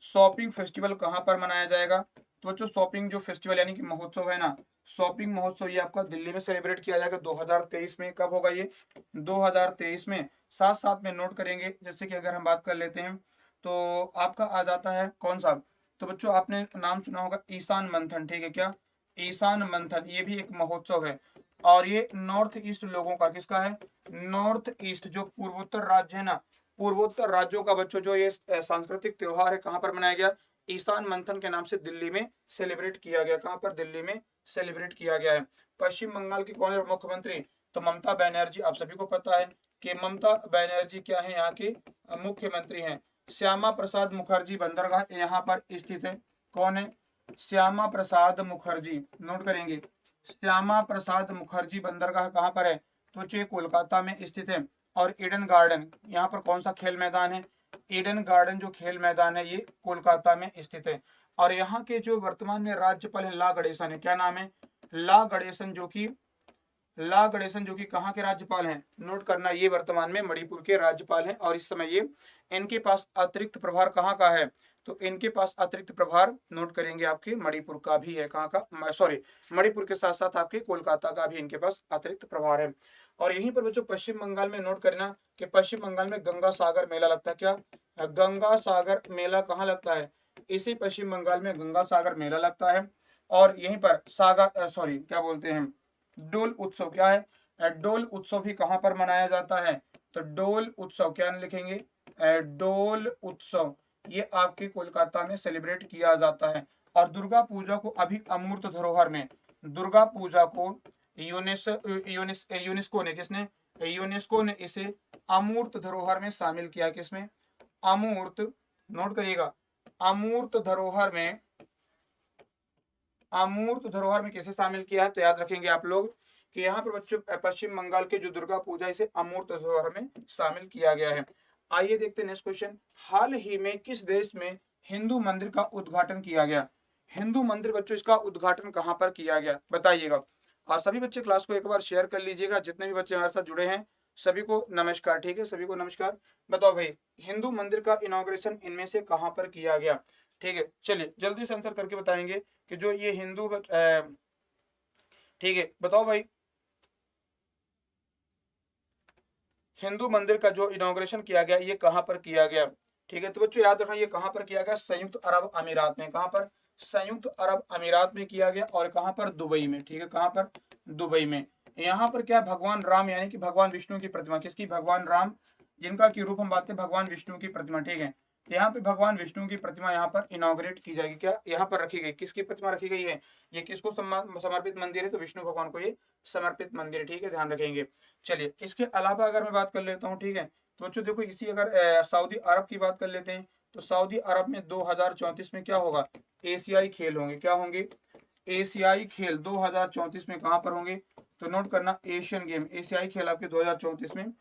शॉपिंग फेस्टिवल कहाँ पर मनाया जाएगा? तो बच्चों शॉपिंग जो फेस्टिवल यानी कि महोत्सव है ना, शॉपिंग महोत्सव, ये आपका दिल्ली में सेलिब्रेट किया जाएगा 2023 में। कब होगा ये? 2023 में। साथ साथ में नोट करेंगे, जैसे कि अगर हम बात कर लेते हैं तो आपका आ जाता है कौन सा? तो बच्चों आपने नाम सुना होगा ईशान मंथन, ठीक है। क्या? ईशान मंथन, ये भी एक महोत्सव है। और ये नॉर्थ ईस्ट लोगों का, किसका है? नॉर्थ ईस्ट, जो पूर्वोत्तर राज्य है ना, पूर्वोत्तर राज्यों का बच्चों जो ये सांस्कृतिक त्योहार है कहाँ पर मनाया गया? ईशान मंथन के नाम से दिल्ली में सेलिब्रेट किया गया। कहाँ पर? दिल्ली में सेलिब्रेट किया गया है। पश्चिम बंगाल की कौन है मुख्यमंत्री? तो ममता बनर्जी। आप सभी को पता है कि ममता बनर्जी क्या है? यहाँ की मुख्यमंत्री हैं। श्यामा प्रसाद मुखर्जी बंदरगाह यहाँ पर स्थित है। कौन है? श्यामा प्रसाद मुखर्जी, नोट करेंगे। श्यामा प्रसाद मुखर्जी बंदरगाह कहाँ पर है? तो ये कोलकाता में स्थित है। और ईडन गार्डन, यहाँ पर कौन सा खेल मैदान है? ईडन गार्डन जो खेल मैदान है ये कोलकाता में स्थित है। और यहाँ के जो वर्तमान में राज्यपाल है ला गणेशन है। क्या नाम है? ला गणेशन, जो कि कहाँ के राज्यपाल हैं? नोट करना, ये वर्तमान में मणिपुर के राज्यपाल हैं। और इस समय ये, इनके पास अतिरिक्त प्रभार कहाँ का है? तो इनके पास अतिरिक्त प्रभार, नोट करेंगे, आपके मणिपुर का भी है। कहाँ का? सॉरी, मणिपुर के साथ साथ आपके कोलकाता का भी इनके पास अतिरिक्त प्रभार है। और यहीं पर बच्चों पश्चिम बंगाल में नोट करना कि पश्चिम बंगाल में गंगा सागर मेला लगता है। क्या? गंगा सागर मेला कहाँ लगता है? इसी पश्चिम बंगाल में गंगा सागर मेला लगता है। और यहीं पर क्या बोलते हैं, डोल उत्सव। क्या है? डोल उत्सव भी कहाँ पर मनाया जाता है? तो डोल उत्सव क्या लिखेंगे? डोल उत्सव ये आपके कोलकाता में सेलिब्रेट किया जाता है। और दुर्गा पूजा को अभी अमूर्त धरोहर में, दुर्गा पूजा को यूनेस्को ने, किसने? यूनेस्को ने इसे अमूर्त धरोहर में शामिल किया। किसमें? अमूर्त, नोट करिएगा, अमूर्त धरोहर में, अमूर्त धरोहर में किसे शामिल किया है? तो याद रखेंगे आप लोग कि यहाँ पर बच्चों पश्चिम बंगाल के जो दुर्गा पूजा, इसे अमूर्त धरोहर में शामिल किया गया है। आइए देखते हैं नेक्स्ट क्वेश्चन। हाल ही में किस देश में हिंदू मंदिर का उद्घाटन किया गया? हिंदू मंदिर बच्चों इसका उद्घाटन कहाँ पर किया गया, बताइएगा। और सभी बच्चे क्लास को एक बार शेयर कर लीजिएगा, जितने भी बच्चे हमारे साथ जुड़े हैं सभी को नमस्कार। ठीक है, सभी को नमस्कार। बताओ भाई, हिंदू मंदिर का इनॉग्रेशन इनमें से कहाँ पर किया गया। ठीक है, चलिए जल्दी से आंसर करके बताएंगे कि जो ये ठीक है, बताओ भाई, हिंदू मंदिर का जो इनॉग्रेशन किया गया ये कहाँ पर किया गया। ठीक है, तो बच्चों याद रखना ये कहाँ पर किया गया, संयुक्त अरब अमीरात में। कहाँ पर, संयुक्त अरब अमीरात में किया गया। और कहाँ पर, दुबई में। ठीक है, कहाँ पर, दुबई में। यहाँ पर क्या, भगवान राम यानी कि भगवान विष्णु की प्रतिमा, किसकी, भगवान राम, जिनका की रूप हम बात करें भगवान विष्णु की प्रतिमा। ठीक है, तो यहाँ पे भगवान विष्णु की प्रतिमा यहाँ पर इनॉग्रेट की जाएगी। क्या यहाँ पर रखी गई, किसकी प्रतिमा रखी गई है, ये किसको समर्पित मंदिर है, तो विष्णु भगवान को ये समर्पित मंदिर है। ठीक है, ध्यान रखेंगे। चलिए इसके अलावा अगर मैं बात कर लेता हूँ, ठीक है, तो बच्चों देखो इसी अगर सऊदी अरब की बात कर लेते हैं, तो सऊदी अरब में 2034 में क्या होगा, एशियाई खेल होंगे। क्या होंगे, एशियाई खेल 2034 में कहां पर होंगे, तो नोट करना, एशियन गेम, एशियाई खेल आपके 2034 में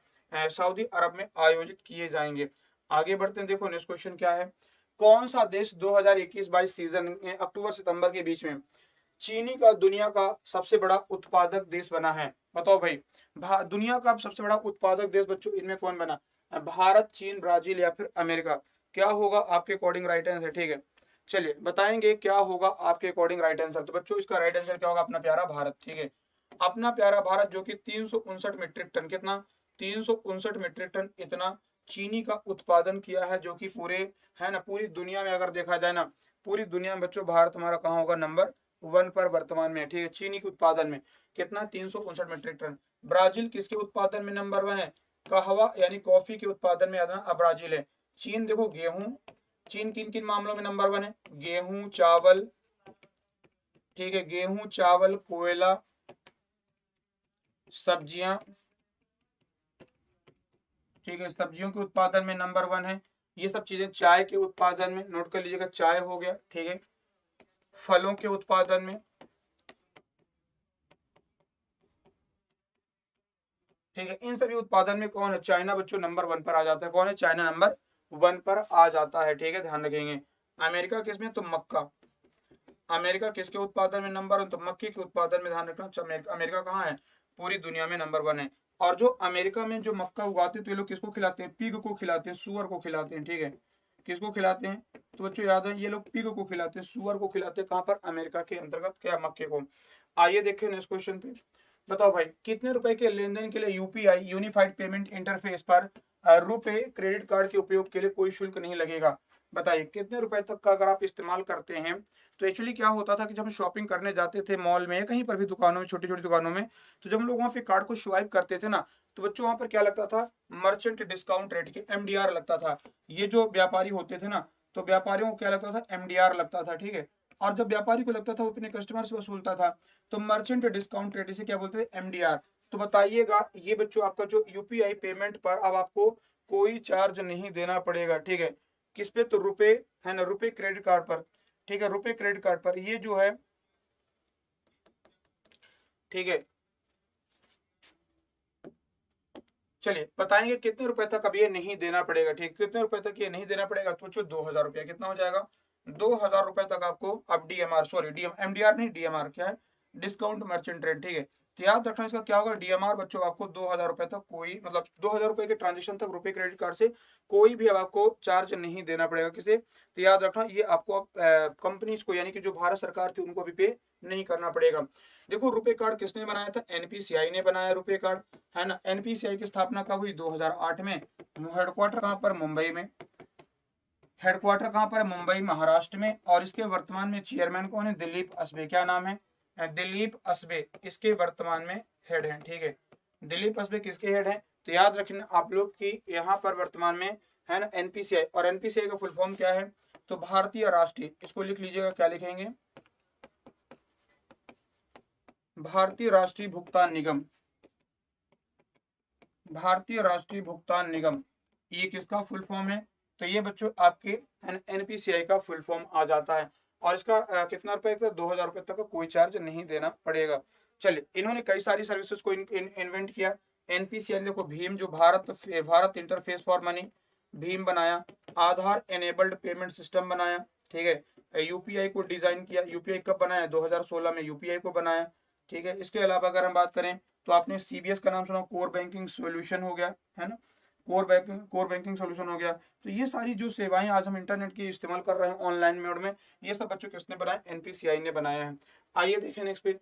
सऊदी अरब में आयोजित किए जाएंगे। आगे बढ़ते हैं, देखो नेक्स्ट क्वेश्चन क्या है, कौन सा देश 2021-22 सीजन में अक्टूबर सितंबर के बीच में चीनी का दुनिया का सबसे बड़ा उत्पादक देश बना है। बताओ भाई, दुनिया का सबसे बड़ा उत्पादक देश बच्चों इनमें कौन बना, भारत, चीन, ब्राजील या फिर अमेरिका। क्या होगा आपके अकॉर्डिंग राइट आंसर। ठीक है, चलिए बताएंगे क्या होगा आपके अकॉर्डिंग राइट आंसर। तो बच्चों इसका राइट आंसर क्या होगा, अपना प्यारा भारत। ठीक है, अपना प्यारा भारत, जो कि 359 मीट्रिक टन, कितना, 359 मीट्रिक टन इतना चीनी का उत्पादन किया है, जो कि पूरे, है ना, पूरी दुनिया में अगर देखा जाए ना, पूरी दुनिया में बच्चों भारत हमारा कहाँ होगा, नंबर 1 पर वर्तमान में। ठीक है, चीनी के उत्पादन में कितना, 359 मीट्रिक टन। ब्राजील किसके उत्पादन में नंबर 1 है, कहवा यानी कॉफी के उत्पादन में ब्राजील है। चीन देखो गेहूं, चीन किन किन मामलों में नंबर 1 है, गेहूं, चावल, ठीक है, गेहूं, चावल, कोयला, सब्जियां, ठीक है, सब्जियों के उत्पादन में नंबर 1 है। ये सब चीजें, चाय के उत्पादन में, नोट कर लीजिएगा, चाय हो गया। ठीक है, फलों के उत्पादन में, ठीक है, इन सभी उत्पादन में कौन है, चाइना बच्चों नंबर 1 पर आ जाता है। कौन है, चाइना नंबर 1 पर आ जाता है। ठीक है, ध्यान रखेंगे। अमेरिका किसमें, तो मक्का, अमेरिका किसके उत्पादन में नंबर 1, तो मक्के के उत्पादन में। ध्यान रखना, अमेरिका कहाँ है, पूरी दुनिया में नंबर 1 है। और जो अमेरिका में जो मक्का उगाते हैं तो ये लोग किसको खिलाते हैं, पिग को खिलाते हैं, सुअर को खिलाते हैं। ठीक है, किसको खिलाते हैं, तो बच्चों याद है ये लोग पिग को खिलाते हैं, सुअर को खिलाते हैं। कहाँ पर, अमेरिका के अंतर्गत, क्या, मक्के को। आइए देखें नेक्स्ट क्वेश्चन पे। बताओ भाई, कितने रुपए के लेन देन के लिए यूपीआई यूनिफाइड पेमेंट इंटरफेस पर रुपए क्रेडिट कार्ड के उपयोग के लिए कोई शुल्क नहीं लगेगा। बताइए कितने रुपए तक का अगर आप इस्तेमाल करते हैं। तो एक्चुअली क्या होता था कि जब हम शॉपिंग करने जाते थे मॉल में या कहीं पर भी दुकानों में, छोटी छोटी दुकानों में, तो जब हम लोग वहाँ पे कार्ड को स्वाइप करते थे ना, तो बच्चों वहाँ पर क्या लगता था, मर्चेंट डिस्काउंट रेट के, एमडीआर लगता था। ये जो व्यापारी होते थे ना, तो व्यापारियों को क्या लगता था, एमडीआर लगता था। ठीक है, और जब व्यापारी को लगता था वो अपने कस्टमर से वसूलता था, तो मर्चेंट डिस्काउंट रेट, इसे क्या बोलते हैं, एमडीआर। तो बताइएगा ये बच्चों आपका जो यूपीआई पेमेंट पर अब आपको कोई चार्ज नहीं देना पड़ेगा। ठीक है, किस पे, तो रुपए, है ना, रुपए क्रेडिट कार्ड पर। ठीक है, रुपए क्रेडिट कार्ड पर ये जो है, ठीक है, चलिए बताएंगे कितने रुपए तक अब ये नहीं देना पड़ेगा। ठीक, कितने रुपए तक ये नहीं देना पड़ेगा, तो 2000 रुपया कितना हो जाएगा, 2000 रुपए तक आपको अब डीएमआर, सॉरी डीएम, एमडीआर नहीं, डीएमआर क्या है, डिस्काउंट मर्चेंट रेट। ठीक है, तो याद रखना इसका क्या होगा, डीएमआर बच्चों आपको 2000 रुपए तक कोई, मतलब 2000 रुपए के ट्रांजेक्शन तक रुपए क्रेडिट कार्ड से कोई भी अब आपको चार्ज नहीं देना पड़ेगा। किसे, तो याद रखना ये आपको कंपनीज को, यानी कि जो भारत सरकार थी उनको भी पे नहीं करना पड़ेगा। देखो रुपए कार्ड किसने बनाया था, एनपीसीआई ने बनाया रुपए कार्ड, है ना। एनपीसीआई की स्थापना कब हुई, 2008 में। हेडक्वार्टर कहाँ पर, मुंबई में। हेडक्वार्टर कहाँ पर है, मुंबई महाराष्ट्र में। और इसके वर्तमान में चेयरमैन कौन है, दिलीप असबे। क्या नाम है, दिलीप असबे इसके वर्तमान में हेड है। ठीक है, दिलीप असबे किसके हेड है, तो याद रखना आप लोग की यहाँ पर वर्तमान में, है ना, एनपीसीआई। और एनपीसीआई का फुल फॉर्म क्या है, तो भारतीय राष्ट्रीय, इसको लिख लीजिएगा, क्या लिखेंगे, भारतीय राष्ट्रीय भुगतान निगम, भारतीय राष्ट्रीय भुगतान निगम, ये किसका फुल फॉर्म है। तो ये बच्चों आपके एनपीसीआई का फुल फॉर्म आ जाता है। और इसका कितना रुपए का, 2000 रुपए तक का कोई चार्ज नहीं देना पड़ेगा। चलिए इन्होंने कई सारी सर्विसेज को इन्वेंट किया। एनपीसीआई देखो, भीम जो Bharat interface for money, Bhim बनाया। आधार एनेबल्ड पेमेंट सिस्टम बनाया। ठीक है, यूपीआई को डिजाइन किया। यूपीआई कब बनाया? 2016 में यूपीआई को बनाया। ठीक है, इसके अलावा अगर हम बात करें तो आपने सीबीएस का नाम सुना, कोर बैंकिंग सोल्यूशन हो गया, है ना, कोर बैंकिंग सोल्यूशन हो गया। तो ये सारी जो सेवाएं आज हम इंटरनेट की इस्तेमाल कर रहे हैं ऑनलाइन मोड में, ये सब बच्चों किसने बनाया? एनपीसीआई ने बनाया है। आइए देखें नेक्स्ट पेज।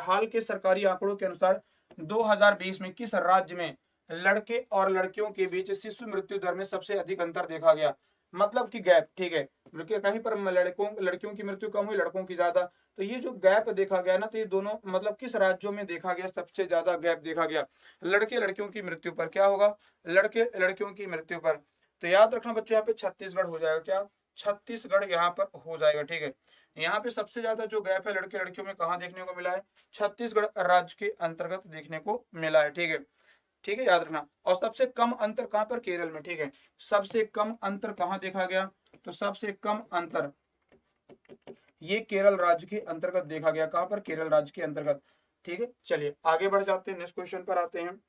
हाल के सरकारी आंकड़ों के अनुसार 2020 में किस राज्य में लड़के और लड़कियों के बीच शिशु मृत्यु दर में सबसे अधिक अंतर देखा गया? मतलब कि गैप, ठीक है, कहीं पर लड़कियों की मृत्यु कम हुई, लड़कों की ज्यादा। तो ये जो गैप देखा गया ना, तो ये दोनों मतलब किस राज्यों में देखा गया सबसे ज्यादा गैप देखा गया? लड़के लड़कियों की मृत्यु पर। क्या होगा? लड़के लड़कियों की मृत्यु पर। तो याद रखना बच्चों, यहाँ पे छत्तीसगढ़ हो जाएगा। क्या? छत्तीसगढ़ यहाँ पर हो जाएगा। ठीक है, यहाँ पे सबसे ज्यादा जो गैप है लड़के लड़कियों में कहाँ देखने को मिला है? छत्तीसगढ़ राज्य के अंतर्गत देखने को मिला है। ठीक है, ठीक है, याद रखना। और सबसे कम अंतर कहाँ पर? केरल में। ठीक है, सबसे कम अंतर कहाँ देखा गया? तो सबसे कम अंतर ये केरल राज्य के अंतर्गत देखा गया। कहाँ पर? केरल राज्य के अंतर्गत। ठीक है, चलिए आगे बढ़ जाते हैं, नेक्स्ट क्वेश्चन पर आते हैं।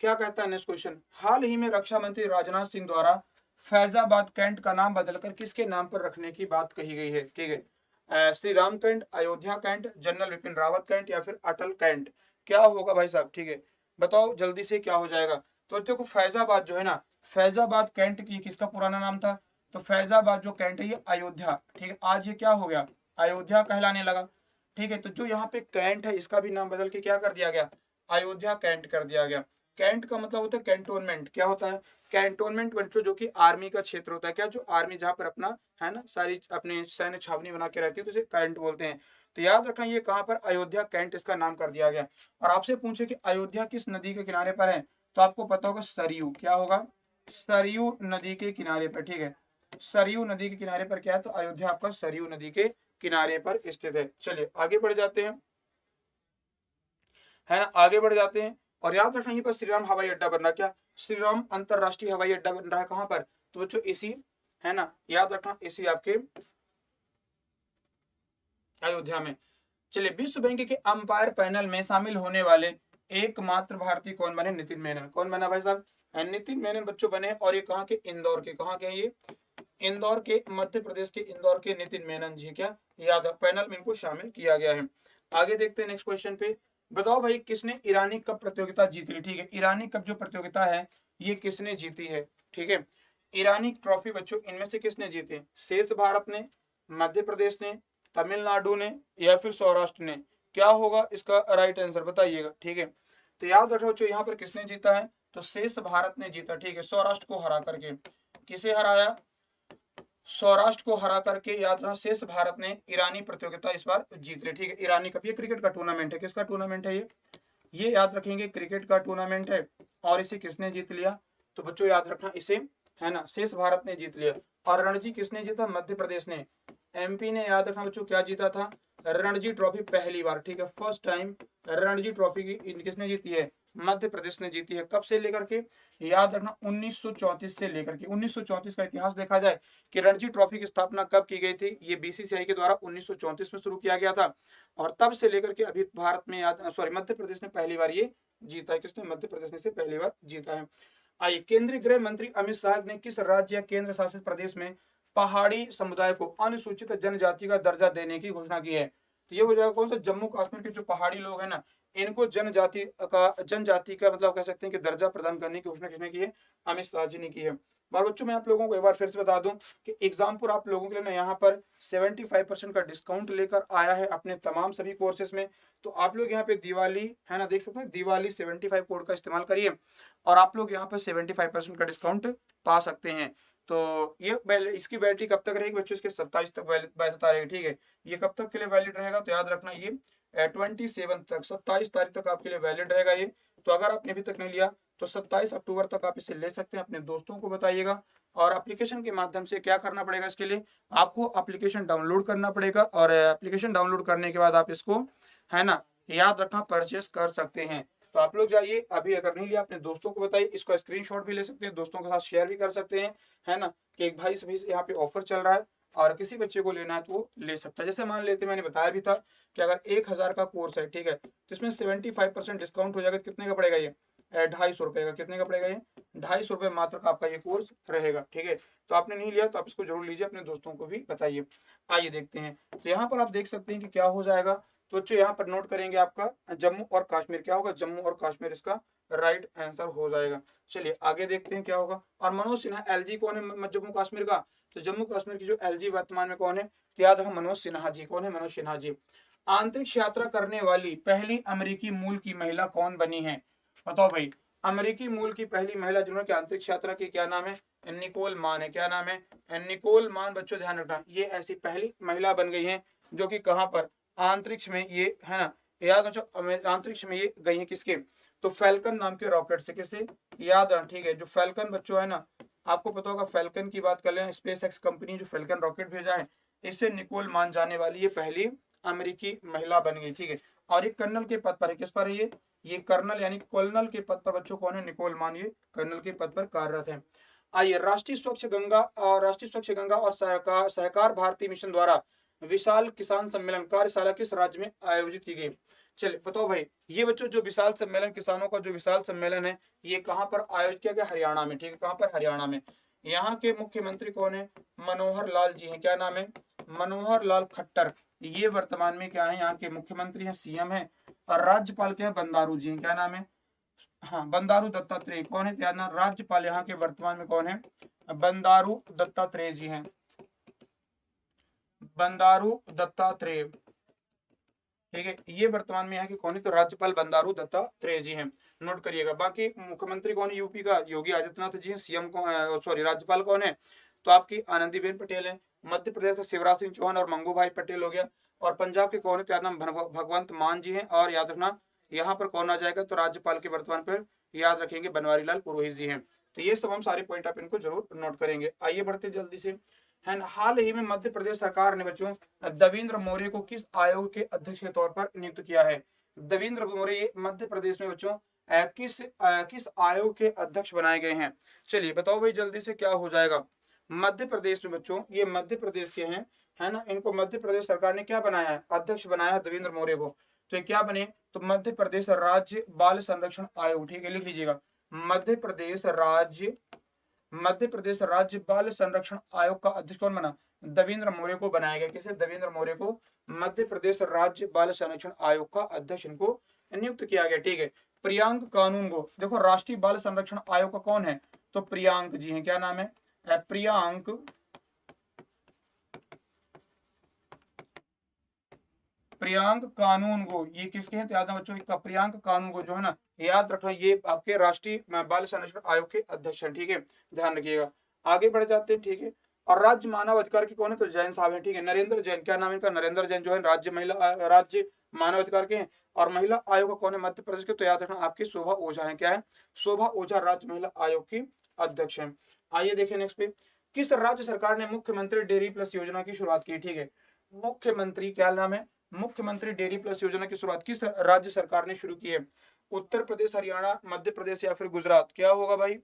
क्या कहता है नेक्स्ट क्वेश्चन? हाल ही में रक्षा मंत्री राजनाथ सिंह द्वारा फैजाबाद कैंट का नाम बदलकर किसके नाम पर रखने की बात कही गई है? ठीक है, Shri Ram cantt, Ayodhya cantt, general Vipin Rawat cantt या फिर अटल कैंट? क्या होगा भाई साहब? ठीक है, बताओ जल्दी से क्या हो जाएगा? तो देखो फैजाबाद जो है ना, फैजाबाद कैंट की किसका पुराना नाम था? तो फैजाबाद जो कैंट है ये अयोध्या, ठीक है, आज ये क्या हो गया? अयोध्या कहलाने लगा। ठीक है, तो जो यहाँ पे कैंट है इसका भी नाम बदल के क्या कर दिया गया? अयोध्या कैंट कर दिया गया। कैंट का मतलब होता है कैंटोनमेंट। क्या होता है? कैंटोनमेंट बच्चों जो कि आर्मी का क्षेत्र होता है। क्या? जो आर्मी जहाँ पर अपना है ना सारी अपनी सैन्य छावनी बना के रहती है, तो इसे कैंट बोलते हैं। तो याद रखना ये कहाँ पर? अयोध्या कैंट इसका नाम कर दिया गया। और आपसे पूछे कि अयोध्या किस नदी के किनारे पर है, तो आपको पता होगा सरयू। क्या होगा? सरयू नदी के किनारे पर। ठीक है, सरयू नदी के किनारे पर क्या है? तो अयोध्या आपका सरयू नदी के किनारे पर स्थित है। चलिए आगे बढ़ जाते हैं, है ना, आगे बढ़ जाते हैं। और याद रखना यहीं पर श्रीराम हवाई अड्डा बन रहा। क्या? श्रीराम अंतरराष्ट्रीय हवाई अड्डा बन रहा है। कहां पर? तो बच्चों इसी, है ना, याद रखना इसी आपके अयोध्या में। चलिए, विश्व बैंक के अंपायर पैनल में शामिल होने वाले एकमात्र भारतीय कौन बने? नितिन मेनन। कौन बना भाई साहब? नितिन मेनन बच्चों बने। और ये कहाँ के? इंदौर के। कहाँ के हैं ये? इंदौर के, मध्य प्रदेश के इंदौर के नितिन मेनन जी। क्या याद है? पैनल में इनको शामिल किया गया है। आगे देखते हैं नेक्स्ट क्वेश्चन पे। बताओ भाई किसने ईरानी कप प्रतियोगिता जीती? ठीक है, ईरानी कप जो प्रतियोगिता है ये किसने जीती है? ठीक है, ईरानी ट्रॉफी बच्चों इनमें से किसने जीती? शेष भारत ने, मध्य प्रदेश ने, तमिलनाडु ने या फिर सौराष्ट्र ने? क्या होगा इसका राइट आंसर? बताइएगा। ठीक है, तो याद रखो बच्चों यहाँ पर किसने जीता है? तो शेष भारत ने जीता। ठीक है, सौराष्ट्र को हरा करके। किसे हराया? सौराष्ट्र को हरा करके याद रखना शेष भारत ने ईरानी प्रतियोगिता इस बार जीत ली। ठीक है, ईरानी कप, ये क्रिकेट का टूर्नामेंट है। किसका टूर्नामेंट है ये याद रखेंगे, क्रिकेट का टूर्नामेंट है। और इसे किसने जीत लिया? तो बच्चों याद रखना इसे, है ना, शेष भारत ने जीत लिया। और रणजी किसने जीता? मध्य प्रदेश ने। एमपी ने याद रखना बच्चों क्या जीता था? रणजी ट्रॉफी पहली बार। ठीक है, फर्स्ट टाइम रणजी ट्रॉफी की किसने जीती है? मध्य प्रदेश ने जीती है। कब से लेकर के? याद रखना 1934 से लेकर के। 1934 का इतिहास देखा जाए कि रणजी ट्रॉफी की स्थापना कब की गई थी? ये बीसीसीआई के द्वारा 1934 में शुरू किया गया था। और तब से लेकर के अभी भारत में मध्य प्रदेश ने पहली बार ये जीता है। किसने? मध्य प्रदेश ने से पहली बार जीता है। आइए, केंद्रीय गृह मंत्री अमित शाह ने किस राज्य या केंद्र शासित प्रदेश में पहाड़ी समुदाय को अनुसूचित जनजाति का दर्जा देने की घोषणा की है? तो ये हो जाएगा कौन सा? जम्मू कश्मीर के जो पहाड़ी लोग हैं ना, इनको जनजाति का मतलब कह सकते हैं कि दर्जा प्रदान करने की घोषणा किसने की है? अमित शाह जी ने की है। और बच्चों मैं आप लोगों को एक बार फिर से बता दूं कि एग्जाम आप लोगों के लिए ना यहाँ पर 75% का डिस्काउंट लेकर आया है अपने तमाम सभी कोर्सेज में। तो आप लोग यहाँ पे दिवाली, है ना, देख सकते हैं दिवाली 75 कोड का इस्तेमाल करिए और आप लोग यहाँ पर 75% का डिस्काउंट पा सकते हैं। तो ये इसकी वैलिडिटी कब तक रहेगी बच्चों? इसके 27 तक वैधता रहेगी। ठीक है, ये कब तक के लिए वैलिड रहेगा? तो याद रखना ये 27 तक, 27 तारीख तक आपके लिए वैलिड रहेगा ये। तो अगर आपने अभी तक नहीं लिया तो 27 अक्टूबर तक आप इसे ले सकते हैं। अपने दोस्तों को बताइएगा। और एप्लीकेशन के माध्यम से क्या करना पड़ेगा? इसके लिए आपको एप्लीकेशन डाउनलोड करना पड़ेगा और एप्लीकेशन डाउनलोड करने के बाद आप इसको, है ना, याद रखना, परचेस कर सकते हैं। तो आप लोग जाइए, अभी अगर नहीं लिया अपने दोस्तों को बताइए। इसको स्क्रीनशॉट भी ले सकते हैं, दोस्तों के साथ शेयर भी कर सकते हैं, है ना, कि एक भाई सभी यहाँ पे ऑफर चल रहा है और किसी बच्चे को लेना है तो वो ले सकता है। जैसे मान लेते, मैंने बताया भी था कि अगर 1000 का कोर्स है, ठीक है, तो इसमें 75% डिस्काउंट हो जाएगा। कितने का पड़ेगा ये? ₹250 का। कितने का पड़ेगा ये? ₹250 मात्र का आपका ये कोर्स रहेगा, ठीक है। तो आपने नहीं लिया तो आप इसको जरूर लीजिए, अपने दोस्तों को भी बताइए। आइए देखते हैं, तो यहाँ पर आप देख सकते हैं कि क्या हो जाएगा। तो बच्चों यहाँ पर नोट करेंगे आपका जम्मू और कश्मीर, क्या होगा? जम्मू और कश्मीर इसका राइट आंसर हो जाएगा। चलिए आगे देखते हैं क्या होगा। और मनोज सिन्हा एलजी कौन है जम्मू कश्मीर का? तो जम्मू कश्मीर की जो एलजी वर्तमान में कौन है? तो याद रखो मनोज सिन्हा जी। कौन है? मनोज सिन्हा जी। अंतरिक्ष यात्रा करने वाली पहली अमेरिकी मूल की महिला कौन बनी है? बताओ भाई, अमेरिकी मूल की पहली महिला जिन्होंने अंतरिक्ष यात्रा की, क्या नाम है? निकोल मान है। क्या नाम है? निकोल मान। बच्चों ध्यान रखना, ये ऐसी पहली महिला बन गई है जो कि कहां पर? अंतरिक्ष में, ये है ना, याद बच्चों, अंतरिक्ष में ये गई है किसके? तो फैल्कन नाम के रॉकेट से। किससे? याद रखना, ठीक है। जो फैल्कन बच्चों है ना, आपको पता होगा फैल्कन की बात कर लें, स्पेस एक्स कंपनी जो फैल्कन रॉकेट भेजा है, इससे निकोल मान जाने वाली ये पहली अमेरिकी महिला बन गई, ठीक है। और ये कर्नल के पद पर है। किस पर है ये कर्नल यानी कोलोनल के पद पर बच्चों कौन है? निकोल मान ये कर्नल के पद पर कार्यरत है। आइए, राष्ट्रीय स्वच्छ गंगा और सहकार भारती मिशन द्वारा विशाल किसान सम्मेलन कार्यशाला किस राज्य में आयोजित की गई? चलिए बताओ भाई, ये बच्चों जो विशाल सम्मेलन, किसानों का जो विशाल सम्मेलन है, ये कहां पर आयोजित किया गया? हरियाणा में, ठीक है। कहां पर? हरियाणा में। यहाँ के मुख्यमंत्री कौन है? मनोहर लाल जी हैं। क्या नाम है? मनोहर लाल खट्टर। ये वर्तमान में क्या है? यहाँ के मुख्यमंत्री हैं, सीएम है। और राज्यपाल क्या है? बंदारू जी हैं। क्या नाम है? हाँ, बंदारू दत्तात्रेय। कौन है? क्या नाम? राज्यपाल यहाँ के वर्तमान में कौन है? बंदारू दत्तात्रेय जी हैं। बंदारू दत्तात्रेय, ठीक है। ये वर्तमान में यहाँ के कौन है? तो राज्यपाल बंदारू दत्तात्रेय जी हैं। नोट करिएगा। बाकी मुख्यमंत्री कौन है यूपी का? योगी आदित्यनाथ जी हैं। सीएम कौन, सॉरी, राज्यपाल कौन है? तो आपकी आनंदीबेन पटेल है। मध्य प्रदेश का शिवराज सिंह चौहान और मंगू भाई पटेल हो गया। और पंजाब के कौन है? क्या नाम? भगवंत मान जी हैं। और याद रखना यहाँ पर कौन आ जाएगा? तो राज्यपाल के वर्तमान पर याद रखेंगे बनवारी लाल पुरोहित जी हैं। तो ये सब हम सारे पॉइंट आप इनको जरूर नोट करेंगे। आइए बढ़ते जल्दी से। है हाल ही में मध्य प्रदेश सरकार ने बच्चों देवेंद्र मौर्य को किस आयोग के अध्यक्ष के तौर पर नियुक्त किया है? देवेंद्र मौर्य मध्य प्रदेश में बच्चों किस आयोग के अध्यक्ष बनाए गए हैं? चलिए बताओ भाई जल्दी से, क्या हो जाएगा? मध्य प्रदेश में बच्चों, ये मध्य प्रदेश के हैं, है ना, इनको मध्य प्रदेश सरकार ने क्या बनाया है? अध्यक्ष बनाया है देवेंद्र मौर्य को। तो ये क्या बने? तो मध्य प्रदेश राज्य बाल संरक्षण आयोग, ठीक है, लिख लीजिएगा। मध्य प्रदेश राज्य बाल संरक्षण आयोग का अध्यक्ष कौन बना? देवेंद्र मौर्य को बनाया गया। किसे? देवेंद्र मौर्य को मध्य प्रदेश राज्य बाल संरक्षण आयोग का अध्यक्ष इनको नियुक्त किया गया, ठीक है। प्रियांक कानून को देखो, राष्ट्रीय बाल संरक्षण आयोग का कौन है? तो प्रियांक जी हैं। क्या नाम है? प्रियांक कानून गो। ये किसके हैं? तो याद है बच्चों, इसका प्रियांक कानून गो जो है ना, याद रखना, ये आपके राष्ट्रीय बाल संरक्षण आयोग के अध्यक्ष हैं, ठीक है, ध्यान रखिएगा। आगे बढ़ जाते हैं, ठीक है। और राज्य मानव अधिकार के कौन है? तो जैन साहब हैं, ठीक है, नरेंद्र जैन। क्या नाम है इनका? नरेंद्र जैन जो है राज्य मानव अधिकार के हैं। और महिला आयोग का कौन है मध्य प्रदेश के? तो याद रखना आपकी शोभा ओझा है। क्या है? शोभा ओझा राज्य महिला आयोग की अध्यक्ष है। आइए देखिए नेक्स्ट पे, किस राज्य सरकार ने मुख्यमंत्री डेयरी प्लस योजना की शुरुआत की? ठीक है, मुख्यमंत्री, क्या नाम है? मुख्यमंत्री डेयरी प्लस योजना की शुरुआत किस राज्य सरकार ने शुरू की है? उत्तर प्रदेश, हरियाणा, मध्य प्रदेश या फिर गुजरात? क्या होगा भाई?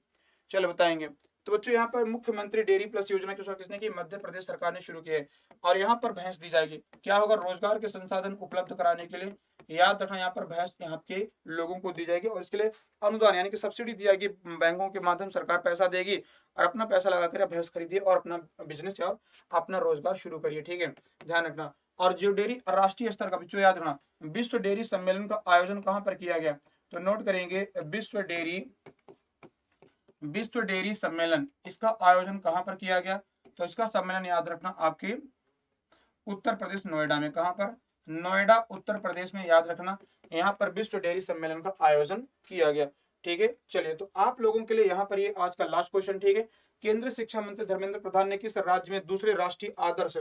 चलो बताएंगे। तो बच्चों यहाँ पर मुख्यमंत्री डेयरी प्लस योजना की शुरुआत किसने की? मध्य प्रदेश सरकार ने शुरू की है। और यहाँ पर भैंस दी जाएगी। क्या होगा? रोजगार के संसाधन उपलब्ध कराने के लिए, याद रखना, यहाँ पर भैंस यहाँ के लोगों को दी जाएगी। और इसके लिए अनुदान यानी कि सब्सिडी दी जाएगी। बैंकों के माध्यम सरकार पैसा देगी और अपना पैसा लगाकर भैंस खरीदिए और अपना बिजनेस या अपना रोजगार शुरू करिए, ठीक है, ध्यान रखना। और जो डेयरी राष्ट्रीय स्तर का, बच्चों याद रखना, विश्व डेयरी सम्मेलन का आयोजन कहां पर किया गया? तो नोट करेंगे, विश्व डेयरी सम्मेलन, इसका आयोजन कहां पर किया गया? तो इसका सम्मेलन याद रखना आपके उत्तर प्रदेश, नोएडा में। कहां पर? नोएडा, उत्तर प्रदेश में, याद रखना। यहाँ पर विश्व डेयरी सम्मेलन का आयोजन किया गया, ठीक है। चलिए, तो आप लोगों के लिए यहाँ पर ये आज का लास्ट क्वेश्चन, ठीक है। केंद्रीय शिक्षा मंत्री धर्मेंद्र प्रधान ने किस राज्य में दूसरे राष्ट्रीय आदर्श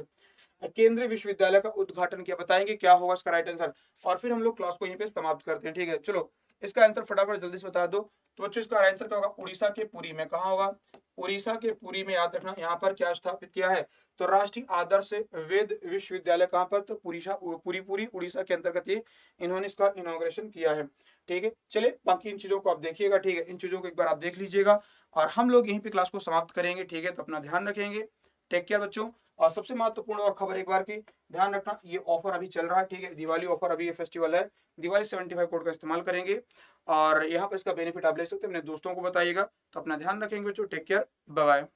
केंद्रीय विश्वविद्यालय का उद्घाटन किया? बताएंगे क्या होगा इसका राइट आंसर, और फिर हम लोग क्लास को यहीं पे समाप्त करते हैं, ठीक है। चलो, इसका आंसर फटाफट जल्दी से बता दो। तो बच्चों इसका आंसर क्या होगा? उड़ीसा के पुरी में। कहाँ होगा? उड़ीसा के पुरी में, याद रखना। यहाँ पर क्या स्थापित किया है? तो राष्ट्रीय आदर्श वेद विश्वविद्यालय कहाँ पर? तो पूरी उड़ीसा के अंतर्गत ये इन्होंने इसका इनॉग्रेशन किया है, ठीक है। चलिए, बाकी इन चीजों को आप देखिएगा, ठीक है, इन चीजों को एक बार आप देख लीजिएगा और हम लोग यहीं पे क्लास को समाप्त करेंगे, ठीक है। तो अपना ध्यान रखेंगे, टेक केयर बच्चों। और सबसे महत्वपूर्ण और खबर एक बार की ध्यान रखना, ये ऑफर अभी चल रहा है, ठीक है, दिवाली ऑफर, अभी ये फेस्टिवल है, दिवाली 75 कोड का इस्तेमाल करेंगे और यहाँ पर इसका बेनिफिट आप ले सकते हैं, अपने दोस्तों को बताइएगा। तो अपना ध्यान रखेंगे बच्चों, टेक केयर, बाय बाय।